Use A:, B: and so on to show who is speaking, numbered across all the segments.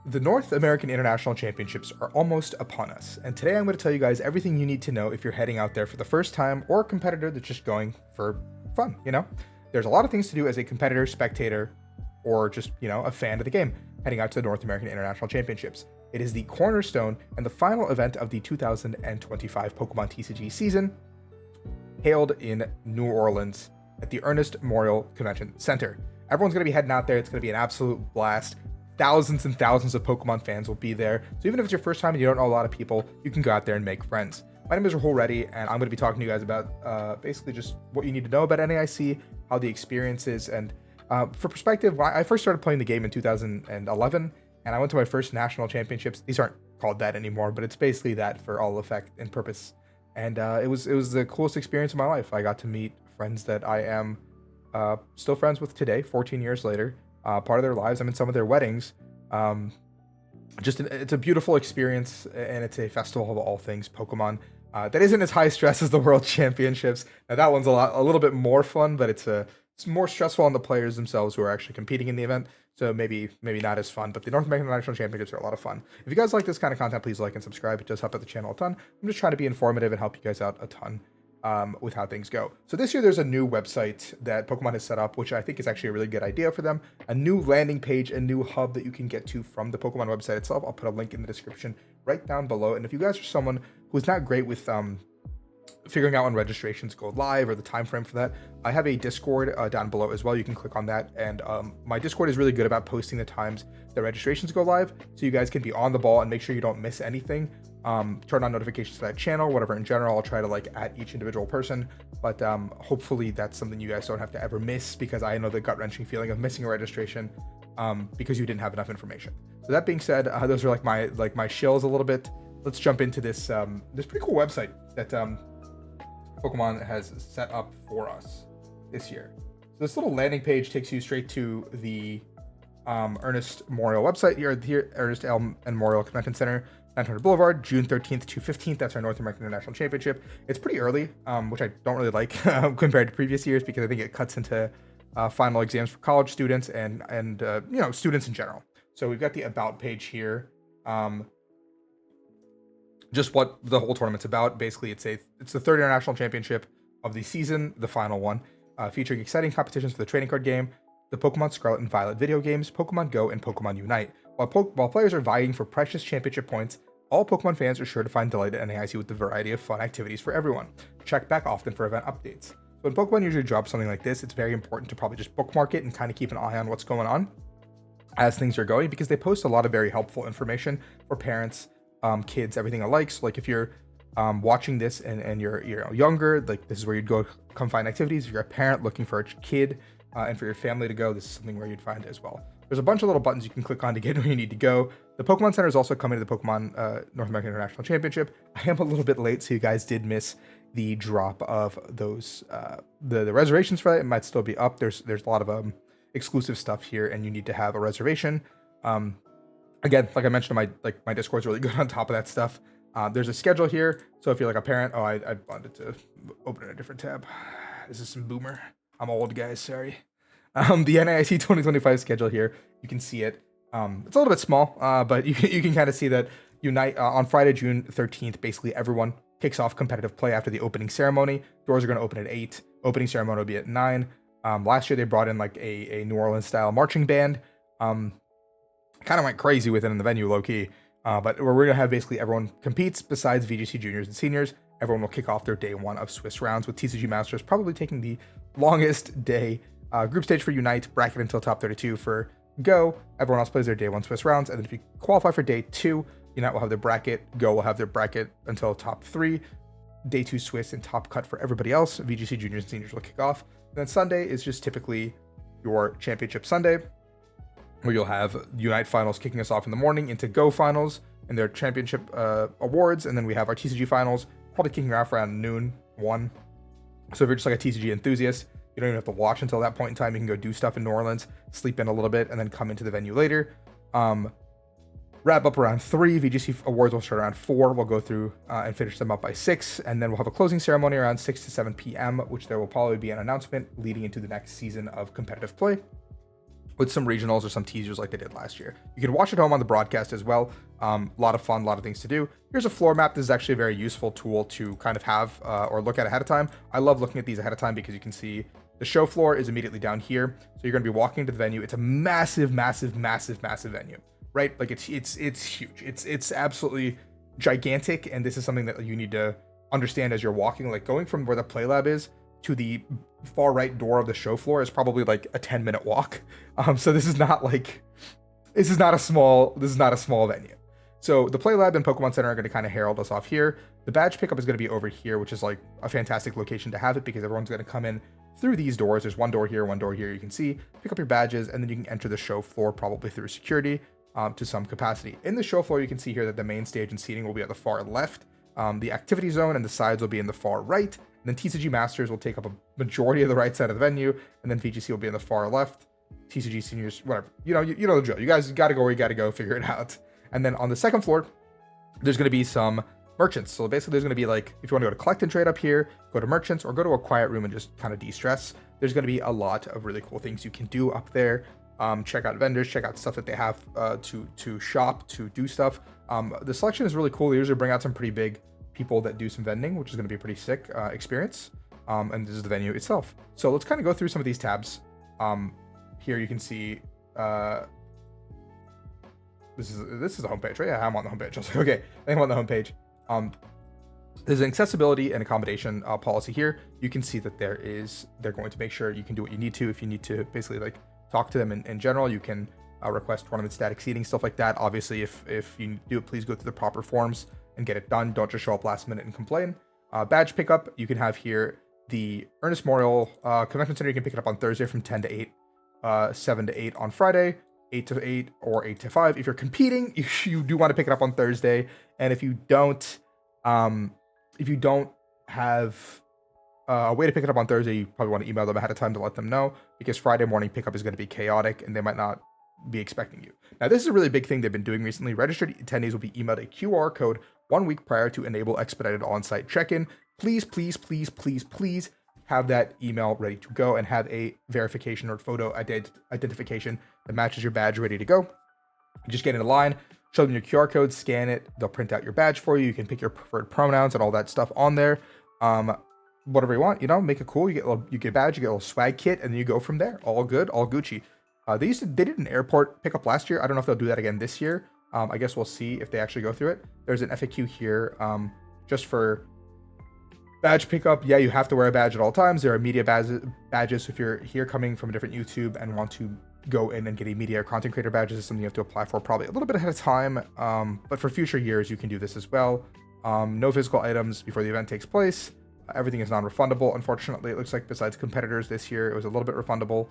A: The North American International Championships are almost upon us, and today I'm going to tell you guys everything you need to know if you're heading out there for the first time or a competitor that's just going for fun, There's a lot of things to do as a competitor, spectator, or just, a fan of the game heading out to the North American International Championships. It is the cornerstone and the final event of the 2025 Pokemon TCG season, held in New Orleans at the Ernest Memorial Convention Center. Everyone's going to be heading out there. It's going to be an absolute blast. Thousands and thousands of Pokemon fans will be there. So even if it's your first time and you don't know a lot of people, you can go out there and make friends. My name is Rahul Reddy, and I'm going to be talking to you guys about basically just what you need to know about NAIC, how the experience is, and for perspective, I first started playing the game in 2011, and I went to my first national championships. These aren't called that anymore, but it's basically that for all effect and purpose. And it was the coolest experience of my life. I got to meet friends that I am still friends with today, 14 years later. Part of their lives. I'm in some of their weddings. It's a beautiful experience, and it's a festival of all things Pokemon. That isn't as high stress as the World Championships. Now that one's a little bit more fun, but it's more stressful on the players themselves who are actually competing in the event. So maybe not as fun. But the North American National Championships are a lot of fun. If you guys like this kind of content, please like and subscribe. It does help out the channel a ton. I'm just trying to be informative and help you guys out a ton. With how things go. So this year there's a new website that Pokemon has set up, which I think is actually a really good idea for them. A new landing page, a new hub that you can get to from the Pokemon website itself. I'll put a link in the description right down below. And if you guys are someone who's not great with figuring out when registrations go live or the time frame for that, I have a Discord down below as well. You can click on that, and my Discord is really good about posting the times that registrations go live, so you guys can be on the ball and make sure you don't miss anything. Turn on notifications for that channel, whatever. In general, I'll try to at each individual person, but hopefully that's something you guys don't have to ever miss, because I know the gut-wrenching feeling of missing a registration because you didn't have enough information. So that being said, those are my shills a little bit. Let's jump into this this pretty cool website that Pokemon has set up for us this year. So this little landing page takes you straight to the Ernest Memorial website here, Ernest Memorial Convention Center, 900 Boulevard, June 13th to 15th. That's our North American International Championship. It's pretty early, which I don't really like compared to previous years, because I think it cuts into final exams for college students and students in general. So we've got the About page here. Just what the whole tournament's about. Basically, it's the third international championship of the season, the final one, featuring exciting competitions for the trading card game, the Pokemon Scarlet and Violet video games, Pokemon Go, and Pokemon Unite. While players are vying for precious championship points, all Pokemon fans are sure to find delight at NAIC with the variety of fun activities for everyone. Check back often for event updates. So when Pokemon usually drops something like this, it's very important to probably just bookmark it and kind of keep an eye on what's going on as things are going, because they post a lot of very helpful information for parents, kids, everything alike. So if you're watching this and you're younger, this is where you'd go come find activities. If you're a parent looking for a kid and for your family to go, this is something where you'd find it as well. There's a bunch of little buttons you can click on to get where you need to go. The Pokemon Center is also coming to the Pokemon North American International Championship. I am a little bit late, so you guys did miss the drop of those the reservations for that. It might still be up. There's a lot of exclusive stuff here, and you need to have a reservation. Again, like I mentioned, my Discord's really good on top of that stuff. There's a schedule here, so if you're a parent, I wanted to open in a different tab. This is some boomer. I'm old, guys. Sorry. The NAIC 2025 schedule here, you can see it. It's a little bit small, but you can kind of see that Unite on Friday, June 13th. Basically, everyone kicks off competitive play after the opening ceremony. Doors are going to open at 8. Opening ceremony will be at 9. Last year they brought in a New Orleans style marching band. Kind of went crazy with it in the venue, low key. But we're going to have basically everyone competes besides VGC juniors and seniors. Everyone will kick off their day one of Swiss rounds, with TCG Masters probably taking the longest day. Group stage for Unite, bracket until top 32 for Go. Everyone else plays their day one Swiss rounds. And then if you qualify for day 2, Unite will have their bracket. Go will have their bracket until top 3. Day 2 Swiss and top cut for everybody else. VGC juniors and seniors will kick off. And then Sunday is just typically your championship Sunday, where you'll have Unite finals kicking us off in the morning into Go finals and their championship awards. And then we have our TCG finals probably kicking off around noon, 1. So if you're just a TCG enthusiast, you don't even have to watch until that point in time. You can go do stuff in New Orleans, sleep in a little bit, and then come into the venue later. Wrap up around 3. VGC awards will start around 4. We'll go through and finish them up by 6. And then we'll have a closing ceremony around 6 to 7 p.m., which there will probably be an announcement leading into the next season of competitive play. with some regionals or some teasers like they did last year. You can watch at home on the broadcast as well. A lot of fun, a lot of things to do. Here's a floor map. This is actually a very useful tool to kind of have or look at ahead of time. I love looking at these ahead of time because you can see the show floor is immediately down here. So you're going to be walking into the venue. It's a massive, massive, massive, massive venue, right? Like it's huge. It's absolutely gigantic. And this is something that you need to understand as you're walking, like going from where the play lab is to the far right door of the show floor is probably like a 10-minute walk. So this is not a small venue. So the play lab and Pokemon Center are going to kind of herald us off here. The badge pickup is going to be over here, which is like a fantastic location to have it because everyone's going to come in through these doors. There's one door here, you can see, pick up your badges, and then you can enter the show floor probably through security to some capacity. In the show floor, you can see here that the main stage and seating will be at the far left. The activity zone and the sides will be in the far right. And then TCG Masters will take up a majority of the right side of the venue, and then VGC will be in the far left. TCG Seniors, whatever. You know the drill. You guys got to go where you got to go, figure it out. And then on the second floor, there's going to be some merchants. So basically, there's going to be like, if you want to go to collect and trade up here, go to merchants, or go to a quiet room and just kind of de-stress. There's going to be a lot of really cool things you can do up there. Check out vendors, check out stuff that they have to shop, to do stuff. The selection is really cool. They usually bring out some pretty big people that do some vending, which is going to be a pretty sick experience. And this is the venue itself. So let's kind of go through some of these tabs. Here you can see this is the homepage, right? Yeah, I'm on the homepage. I was like, okay, I think I'm on the homepage. There's an accessibility and accommodation policy here. You can see that they're going to make sure you can do what you need to. If you need to basically like talk to them in general, you can request tournament static seating, stuff like that. Obviously, if you do it, please go through the proper forms and get it done. Don't just show up last minute and complain. Badge pickup, you can have here the Ernest Memorial Convention Center. You can pick it up on Thursday from 10 to 8, 7 to 8 on Friday, 8 to 8, or 8 to 5. If you're competing, you do want to pick it up on Thursday. And if you don't have a way to pick it up on Thursday, you probably want to email them ahead of time to let them know, because Friday morning pickup is going to be chaotic and they might not be expecting you. Now, this is a really big thing they've been doing recently. Registered attendees will be emailed a QR code 1 week prior to enable expedited on-site check-in. Please, please, please, please, please have that email ready to go and have a verification or photo identification that matches your badge ready to go. You just get in a line, show them your QR code, scan it, they'll print out your badge for you. You can pick your preferred pronouns and all that stuff on there. Whatever you want, make it cool. You get a badge, you get a little swag kit, and then you go from there. All good, all Gucci. They did an airport pickup last year. I don't know if they'll do that again this year. I guess we'll see if they actually go through it. There's an FAQ here just for badge pickup. Yeah, you have to wear a badge at all times. There are media badges. So if you're here coming from a different YouTube and want to go in and get a media or content creator badges, is something you have to apply for probably a little bit ahead of time. But for future years, you can do this as well. No physical items before the event takes place. Everything is non-refundable. Unfortunately, it looks like besides competitors this year, it was a little bit refundable.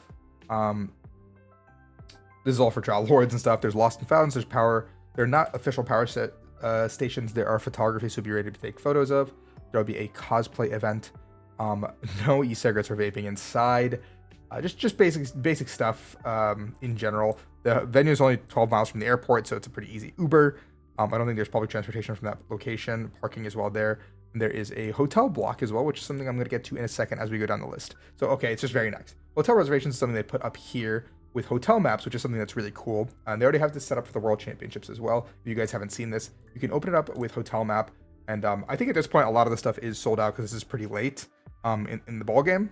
A: This is all for trial lords and stuff. There's lost and founds. There's power. They're not official power set stations. There are photography, so be ready to take photos of. There'll be a cosplay event. No e-cigarettes or vaping inside. Just basic stuff in general. The venue is only 12 miles from the airport, so it's a pretty easy Uber. I don't think there's public transportation from that location. Parking as well there. And there is a hotel block as well, which is something I'm going to get to in a second as we go down the list. So, okay, it's just very nice. Hotel reservations is something they put up here with hotel maps, which is something that's really cool. And they already have this set up for the World Championships as well. If you guys haven't seen this, you can open it up with hotel map. And I think at this point, a lot of the stuff is sold out because this is pretty late in the ball game.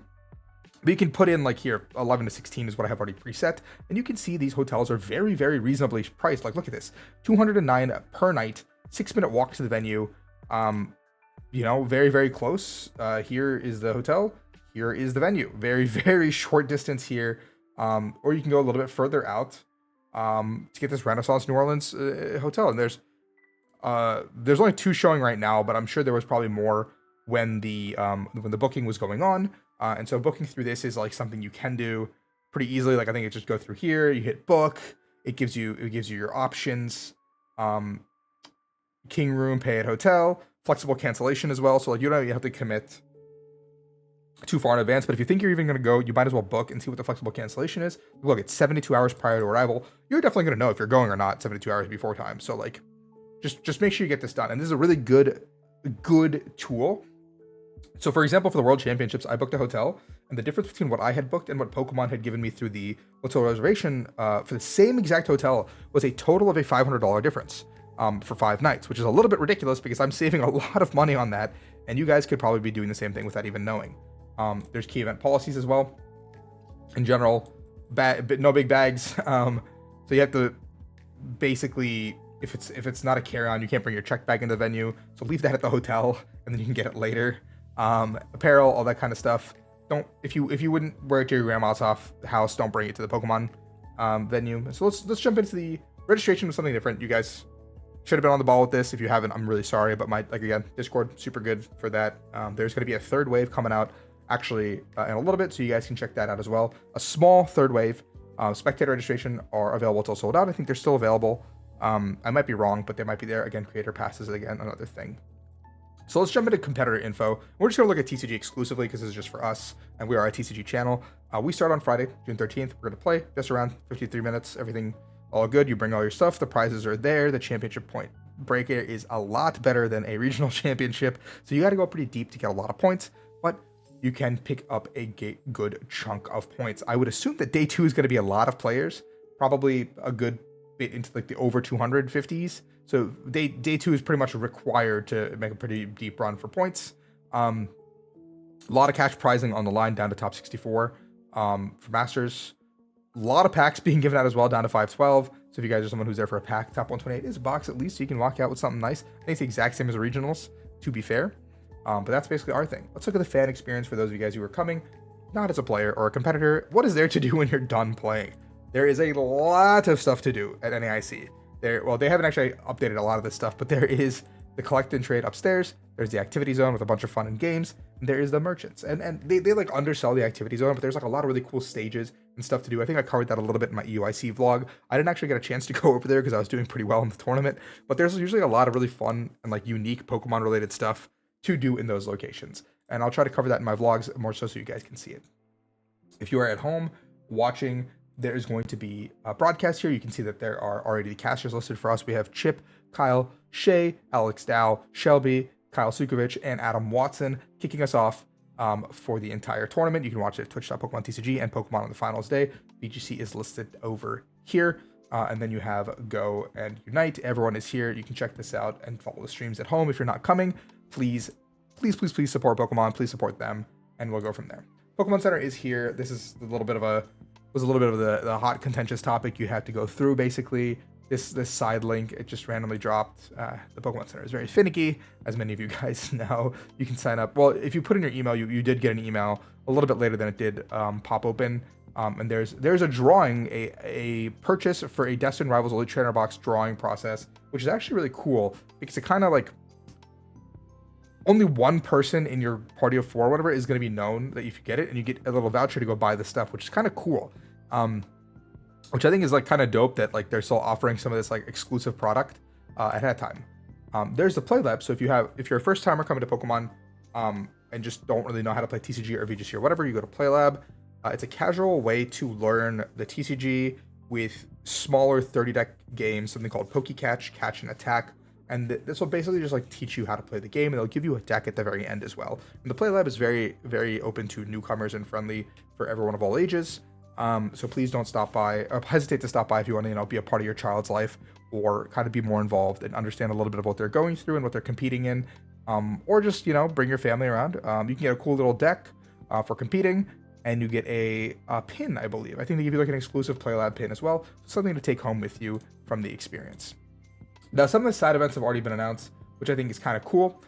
A: But you can put in like here, 11 to 16 is what I have already preset. And you can see these hotels are very, very reasonably priced. Like, look at this, $209 per night, 6-minute walk to the venue. Very, very close. Here is the hotel. Here is the venue. Very, very short distance here. Or you can go a little bit further out to get this Renaissance New Orleans hotel. And there's only 2 showing right now, but I'm sure there was probably more when the booking was going on. And so booking through this is like something you can do pretty easily. Like, I think it just go through here, you hit book, it gives you your options. King room, pay at hotel, flexible cancellation as well. So like, you have to commit too far in advance, but if you think you're even going to go, you might as well book and see what the flexible cancellation is. Look, it's 72 hours prior to arrival. You're definitely going to know if you're going or not 72 hours before time. So like, just make sure you get this done. And this is a really good tool. So for example, for the World Championships, I booked a hotel And the difference between what I had booked and what Pokemon had given me through the hotel reservation for the same exact hotel was a total of a $500 difference for 5 nights, which is a little bit ridiculous because I'm saving a lot of money on that, and you guys could probably be doing the same thing without even knowing. There's key event policies as well. In general, no big bags. So you have to basically, if it's not a carry-on, you can't bring your check bag in the venue. So leave that at the hotel, and then you can get it later. Apparel, all that kind of stuff. If you wouldn't wear it to your grandma's house, don't bring it to the Pokemon venue. So let's jump into the registration with something different. You guys should have been on the ball with this. If you haven't, I'm really sorry. But again, Discord super good for that. There's going to be a third wave coming out actually in a little bit, so you guys can check that out as well. A small third wave. Spectator registration are available till sold out. I think they're still available. I might be wrong, but they might be there. Again, creator passes, again, another thing. So let's jump into competitor info. We're just going to look at TCG exclusively because this is just for us, and we are a TCG channel. We start on Friday, June 13th. We're going to play just around 53 minutes. Everything all good. You bring all your stuff. The prizes are there. The championship point breaker is a lot better than a regional championship, so you got to go pretty deep to get a lot of points, but you can pick up a good chunk of points. I would assume that day 2 is going to be a lot of players, probably a good bit into like the over 250s. So day 2 is pretty much required to make a pretty deep run for points. A lot of cash prizing on the line down to top 64 for Masters. A lot of packs being given out as well down to 512. So if you guys are someone who's there for a pack, top 128 is a box at least, so you can walk out with something nice. I think it's the exact same as the regionals, to be fair. But that's basically our thing. Let's look at the fan experience for those of you guys who are coming, not as a player or a competitor. What is there to do when you're done playing? There is a lot of stuff to do at NAIC. Well, they haven't actually updated a lot of this stuff, but there is the collect and trade upstairs. There's the activity zone with a bunch of fun and games. And there is the merchants. And they like undersell the activity zone, but there's like a lot of really cool stages and stuff to do. I think I covered that a little bit in my EUIC vlog. I didn't actually get a chance to go over there because I was doing pretty well in the tournament, but there's usually a lot of really fun and like unique Pokemon related stuff to do in those locations. And I'll try to cover that in my vlogs more so you guys can see it. If you are at home watching, there is going to be a broadcast here. You can see that there are already the casters listed for us. We have Chip, Kyle, Shay, Alex Dow, Shelby, Kyle Sukovich, and Adam Watson kicking us off for the entire tournament. You can watch it at twitch.pokemon.tcg and Pokemon on the finals day. BGC is listed over here. And then you have Go and Unite. Everyone is here. You can check this out and follow the streams at home. If you're not coming, please support Pokemon. Please support them, and we'll go from there. Pokemon Center is here. This is a little bit of the hot contentious topic you had to go through. Basically, this side link, it just randomly dropped. The Pokemon Center is very finicky, as many of you guys know. You can sign up. Well, if you put in your email, you did get an email a little bit later than it did pop open. And there's a drawing, a purchase for a Destined Rivals Elite Trainer box drawing process, which is actually really cool because it kind of like only one person in your party of 4 or whatever is going to be known that if you get it, and you get a little voucher to go buy the stuff, which is kind of cool. Which I think is like kind of dope that like they're still offering some of this like exclusive product ahead of time. There's the Play Lab. So if you're a first timer coming to Pokemon and just don't really know how to play TCG or VGC or whatever, you go to Play Lab. It's a casual way to learn the TCG with smaller 30 deck games, something called PokeCatch, Catch and Attack. And this will basically just like teach you how to play the game, and they'll give you a deck at the very end as well. And the Play Lab is very, very open to newcomers and friendly for everyone of all ages. So please don't stop by, or hesitate to stop by if you want to, be a part of your child's life or kind of be more involved and understand a little bit of what they're going through and what they're competing in. Or just, bring your family around. You can get a cool little deck for competing, and you get a pin, I believe. I think they give you like an exclusive Play Lab pin as well. Something to take home with you from the experience. Now, some of the side events have already been announced, which I think is kind of cool.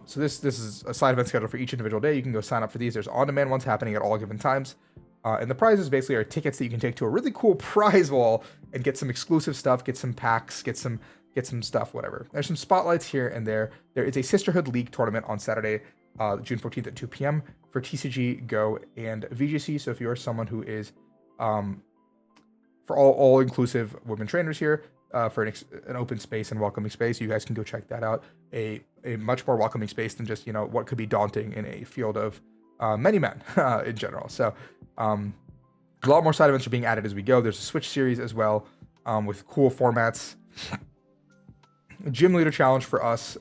A: So this is a side event schedule for each individual day. You can go sign up for these. There's on-demand ones happening at all given times. And the prizes basically are tickets that you can take to a really cool prize wall and get some exclusive stuff, get some packs, get some stuff, whatever. There's some spotlights here and there. There is a Sisterhood League tournament on Saturday, June 14th at 2 p.m. for TCG, Go, and VGC. So if you are someone who is, for all inclusive women trainers here, for an open space and welcoming space, you guys can go check that out. A much more welcoming space than just what could be daunting in a field of many men in general. So a lot more side events are being added as we go. There's a Switch series as well with cool formats. Gym Leader Challenge for us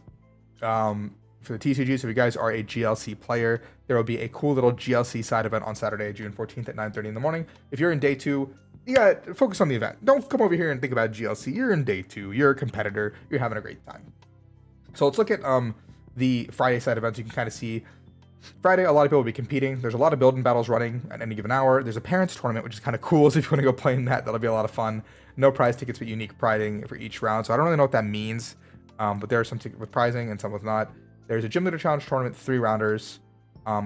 A: for the TCG. So if you guys are a GLC player, there will be a cool little GLC side event on Saturday, June 14th at 9:30 in the morning. If you're in day 2, you got to focus on the event. Don't come over here and think about GLC. You're in day 2. You're a competitor. You're having a great time. So let's look at the Friday side events. You can kind of see Friday, a lot of people will be competing. There's a lot of building battles running at any given hour. There's a parents tournament, which is kind of cool. So if you want to go play in that, that'll be a lot of fun. No prize tickets, but unique prizing for each round. So I don't really know what that means, but there are some with prizing and some with not. There's a gym leader challenge tournament, 3-rounders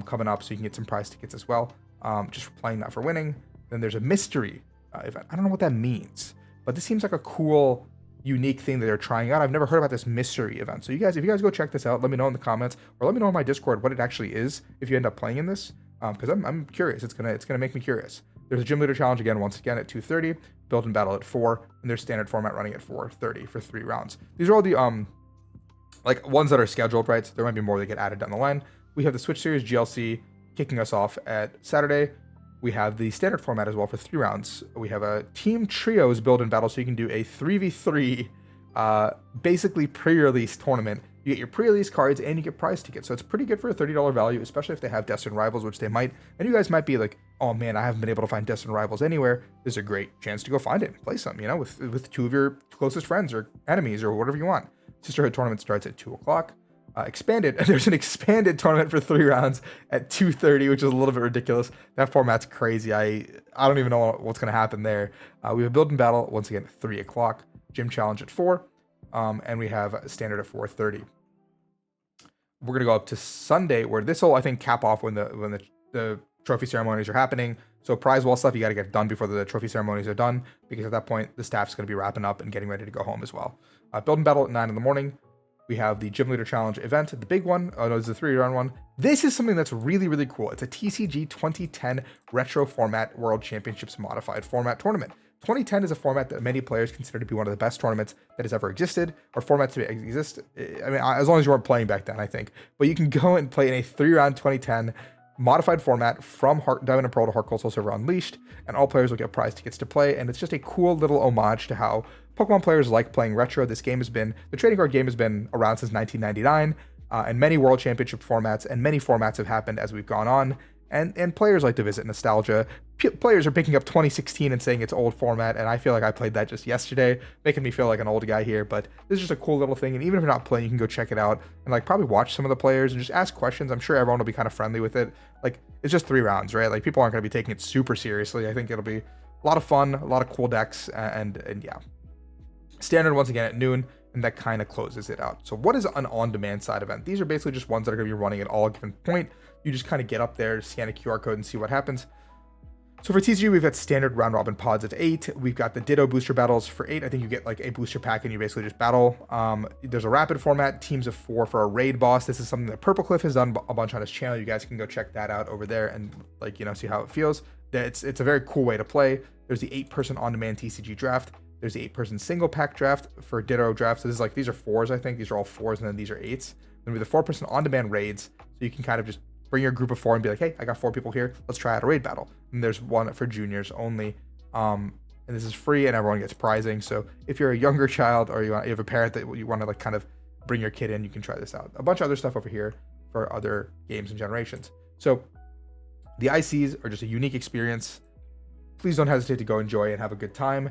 A: coming up, so you can get some prize tickets as well, just for playing, not for winning. Then there's a mystery event. I don't know what that means, but this seems like a cool, unique thing that they're trying out. I've never heard about this mystery event. So if you guys go check this out, let me know in the comments, or let me know in my Discord what it actually is if you end up playing in this, because I'm curious. It's gonna make me curious. There's a gym leader challenge once again at 2:30, build and battle at 4, and there's standard format running at 4:30 for 3 rounds. These are all the like ones that are scheduled, right? So there might be more that get added down the line. We have the Switch Series GLC kicking us off at Saturday. We have the standard format as well for 3 rounds. We have a team trios build and battle, so you can do a 3v3 basically pre-release tournament. You get your pre-release cards and you get prize tickets. So it's pretty good for a $30 value, especially if they have Destined Rivals, which they might. And you guys might be like, oh man, I haven't been able to find Destined Rivals anywhere. There's a great chance to go find it and play some, with 2 of your closest friends or enemies or whatever you want. Sisterhood tournament starts at 2 o'clock. There's an expanded tournament for 3 rounds at 2:30, which is a little bit ridiculous. That format's crazy. I don't even know what's going to happen there. We have build and battle once again at 3 o'clock. Gym challenge at 4, and we have standard at 4:30. We're gonna go up to Sunday, where this will, I think, cap off when the trophy ceremonies are happening. So prize wall stuff, you got to get done before the trophy ceremonies are done, because at that point the staff's gonna be wrapping up and getting ready to go home as well. Build and battle at 9 in the morning. We have the Gym Leader Challenge event, the big one. Oh no, this is a 3-round one. This is something that's really, really cool. It's a TCG 2010 Retro Format World Championships Modified Format Tournament. 2010 is a format that many players consider to be one of the best tournaments that has ever existed, or formats to exist. I mean, as long as you weren't playing back then, I think. But you can go and play in a 3-round 2010 modified format from Diamond and Pearl to Heart Gold Soul Silver Unleashed, and all players will get prize tickets to play. And it's just a cool little homage to how Pokemon players like playing retro. The trading card game has been around since 1999, and many World Championship formats and many formats have happened as we've gone on. And players like to visit nostalgia. Players are picking up 2016 and saying it's old format, and I feel like I played that just yesterday, making me feel like an old guy here. But this is just a cool little thing, and even if you're not playing, you can go check it out and like probably watch some of the players and just ask questions. I'm sure everyone will be kind of friendly with it. Like, it's just 3 rounds, right? Like, people aren't going to be taking it super seriously. I think it'll be a lot of fun, a lot of cool decks, and yeah. Standard once again at noon, and that kind of closes it out. So what is an on-demand side event? These are basically just ones that are going to be running at all given point. You just kind of get up there, scan a QR code, and see what happens. So for TCG, we've got standard round robin pods of 8. We've got the Ditto booster battles for 8. I think you get like a booster pack and you basically just battle. There's a rapid format, teams of 4 for a raid boss. This is something that Purple Cliff has done a bunch on his channel. You guys can go check that out over there and see how it feels. It's a very cool way to play. There's the 8-person on-demand TCG draft. There's the 8-person single pack draft for Ditto drafts. So this is like, these are 4s, I think. These are all 4s, and then these are 8s. Then we have the 4-person on-demand raids. So you can kind of just bring your group of 4 and be like, hey, I got 4 people here. Let's try out a raid battle. And there's one for juniors only. And this is free and everyone gets prizing. So if you're a younger child or you have a parent that you want to like kind of bring your kid in, you can try this out. A bunch of other stuff over here for other games and generations. So the ICs are just a unique experience. Please don't hesitate to go enjoy and have a good time.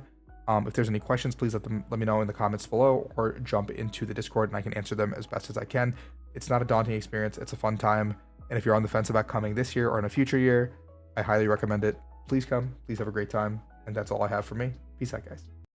A: If there's any questions, please let me know in the comments below, or jump into the Discord and I can answer them as best as I can. It's not a daunting experience. It's a fun time. And if you're on the fence about coming this year or in a future year, I highly recommend it. Please come. Please have a great time. And that's all I have for me. Peace out, guys.